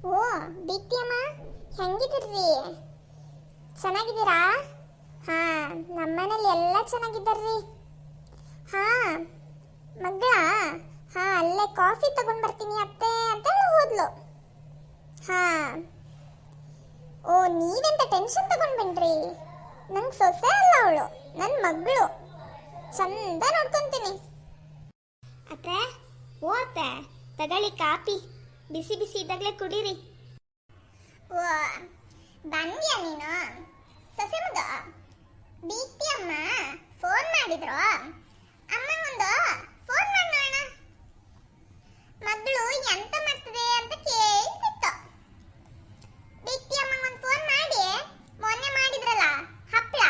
ಓ ದೀಪ್ತಿ ಅಮ್ಮ, ಹೆಂಗಿದ್ದೀರಿ? ಚೆನ್ನಾಗಿದ್ದೀರಾ? ಹಾ, ನಮ್ಮನೇಲಿ ಎಲ್ಲ ಚೆನ್ನಾಗಿದ್ದಾರ್ರಿ. ಹಾ ಮಗಳ, ಹಾ ಅಲ್ಲೇ ಕಾಫಿ ತಗೊಂಡ್ ಬರ್ತೀನಿ ಅತ್ತೆ ಅಂತ ಹೇಳಿ ಹೋದ್ಲು. ಹಾ, ಓ ನೀವೆಂತ ಟೆನ್ಷನ್ ತಗೊಂಡ್ ಬನ್ರಿ. ನಂಗೆ ಸೊಸೆ ಅಲ್ಲ ಅವಳು, ನನ್ನ ಮಗಳು. ಚಂದ ನೋಡ್ಕೊಂತೀನಿ ಅತ್ತೆ. ಓ ಅತ್ತೆ, ತಗೊಳ್ಳಿ ಕಾಫಿ, ಬಿಸಿ ಬಿಸಿ ಇದ್ದಾಗಲೇ ಕುಡೀರಿ. ಓ ಬಂದ್ಯಾ ನೀನು? ಸೊಸೆ ಮಗ ದೀಪ್ತಿ ಅಮ್ಮ ಫೋನ್ ಮಾಡಿದ್ರು. ಅಮ್ಮಗೊಂದು ಫೋನ್ ಮಾಡೋಣ. ಮಗಳು ಎಂತ ಮಾಡ್ತದೆ ಅಂತ ಕೇಳ್ತಿತ್ತು. ದೀಪ್ತಿ ಅಮ್ಮಗೊಂದು ಫೋನ್ ಮಾಡಿ ಮೊನ್ನೆ ಮಾಡಿದ್ರಲ್ಲ ಹಪ್ಳ,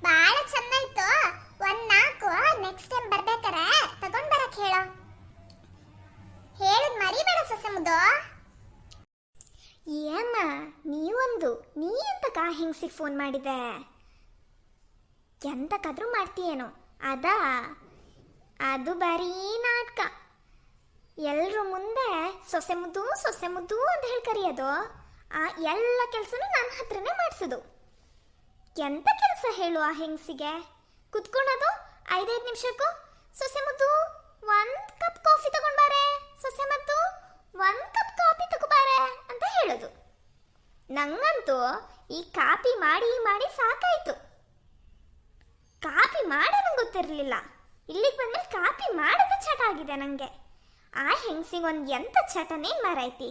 ಬಾಳ ಚಂದ ಇತ್ತು. ಒಂದ್ 4 ನೆಕ್ಸ್ಟ್ ಟೈಮ್ ಬರ್ಬೇಕಾರೆ ತಗೊಂಡ್ ಬರಕ್ ಹೇಳೋ. ಹೇಳದ್ ಮರಿಬೇಡ ಸೊಸೆ ಮುದ್ದು. ಏಮ್ಮ ನೀ ಎಂತಕ ಹೆಂಗ್ಸಿಗೆ ಫೋನ್ ಮಾಡಿದೆ? ಎಂತಕಾದ್ರೂ ಮಾಡ್ತೀಯೇನೋ? ಅದು ಬರೀ ನಾಟಕ. ಎಲ್ಲರೂ ಮುಂದೆ ಸೊಸೆ ಮುದ್ದು ಅಂತ ಹೇಳಿ ಕರೆಯೋದು. ಆ ಎಲ್ಲ ಕೆಲಸನೂ ನನ್ನ ಹತ್ರನೇ ಮಾಡಿಸೋದು. ಎಂತ ಕೆಲಸ ಹೇಳು ಆ ಹೆಂಗಸಿಗೆ? ಕುತ್ಕೊಳ್ಳೋದು 5 ನಿಮಿಷಕ್ಕೂ ಸೊಸೆ ಮುದ್ದು 1 ಕಪ್ ಕಾಫಿ ತಗೊಂಡ್ಬಾರೆ, ಸೊಸೆ ಮುದ್ದು 1 ಕಪ್ ಕಾಫಿ ತಗೋಬಾರೆ ಅಂತ ಹೇಳೋದು. ನಂಗಂತೂ ಈ ಕಾಪಿ ಮಾಡಿ ಸಾಕಾಯ್ತು. ಕಾಪಿ ಮಾಡೋದು ಗೊತ್ತಿರಲಿಲ್ಲ, ಇಲ್ಲಿಗೆ ಬಂದ್ಮೇಲೆ ಕಾಪಿ ಮಾಡೋದು ಚಟ ಆಗಿದೆ ನನಗೆ. ಆ ಹೆಂಗಸಿಗೊಂದು ಎಂತ ಚಟನೇ ಮಾರೈತಿ.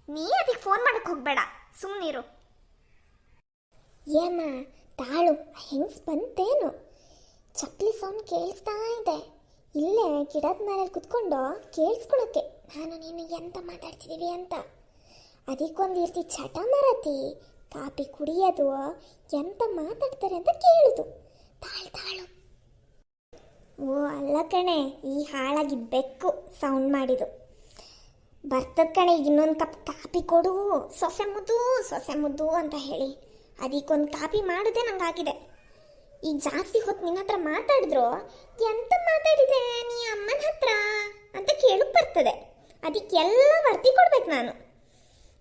ನೀ ಅದಕ್ಕೆ ಫೋನ್ ಮಾಡಕ್ಕೆ ಹೋಗ್ಬೇಡ, ಸುಮ್ಮನಿರು. ಏಮ್ಮ ತಾಳು, ಹೆಂಗ್ಸ್ ಬಂತೇನು? ಚಪ್ಪಲಿ ಸೌಂಡ್ ಕೇಳಿಸ್ತಾ ಇದೆ. ಇಲ್ಲೇ ಗಿಡದ ಮೇಲೆ ಕುತ್ಕೊಂಡು ಕೇಳಿಸ್ಕೊಳಕ್ಕೆ ನಾನು ನೀನು ಎಂತ ಮಾತಾಡ್ತಿದ್ದೀವಿ ಅಂತ. ಅದಕ್ಕೊಂದು ಇರ್ತಿ ಚಟ ಮರತಿ. ಕಾಪಿ ಕುಡಿಯೋದು, ಎಂತ ಮಾತಾಡ್ತಾರೆ ಅಂತ ಕೇಳುದು. ತಾಳು. ಓ ಅಲ್ಲ ಕಣೆ, ಈ ಹಾಳಾಗಿದ್ದ ಬೆಕ್ಕು ಸೌಂಡ್ ಮಾಡಿದು. ಬರ್ತದ ಕಣೆ, ಈಗ ಇನ್ನೊಂದು ಕಪ್ ಕಾಪಿ ಕೊಡು, ಸೊಸೆ ಮುದ್ದು ಅಂತ ಹೇಳಿ. ಅದಕ್ಕೊಂದು ಕಾಪಿ ಮಾಡೋದೇ ನಂಗಾಗಿದೆ. ಈಗ ಜಾಸ್ತಿ ಹೊತ್ತು ನಿನ್ನ ಹತ್ರ ಮಾತಾಡಿದ್ರು ಎಂತ ಮಾತಾಡಿದೆ ನೀ ಅಮ್ಮನ ಹತ್ರ ಅಂತ ಕೇಳಕ್ ಬರ್ತದೆ. ಅದಕ್ಕೆಲ್ಲ ವರ್ತಿ ಕೊಡ್ಬೇಕು ನಾನು.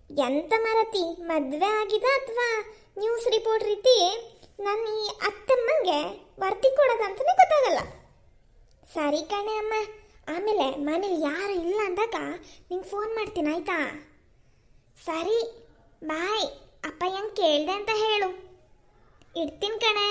ಎಂತ ಮರತಿ, ಮದುವೆ ಆಗಿದೆ ಅಥವಾ ನ್ಯೂಸ್ ರಿಪೋರ್ಟ್ ರೀತಿ ನನ್ನ ಈ ಅತ್ತಮ್ಮಂಗೆ ವರ್ತಿ ಕೊಡೋದಂತಲೇ ಗೊತ್ತಾಗಲ್ಲ. ಸರಿ ಕಣೆ ಅಮ್ಮ, ಆಮೇಲೆ ಮನೇಲಿ ಯಾರು ಇಲ್ಲ ಅಂದಾಗ ನಿಂಗೆ ಫೋನ್ ಮಾಡ್ತೀನಿ ಆಯ್ತಾ? ಸರಿ ಬಾಯ್. ಅಪ್ಪ ಹೆಂಗೆ ಕೇಳಿದೆ ಅಂತ ಹೇಳು. ಇಡ್ತೀನಿ ಕಣೆ.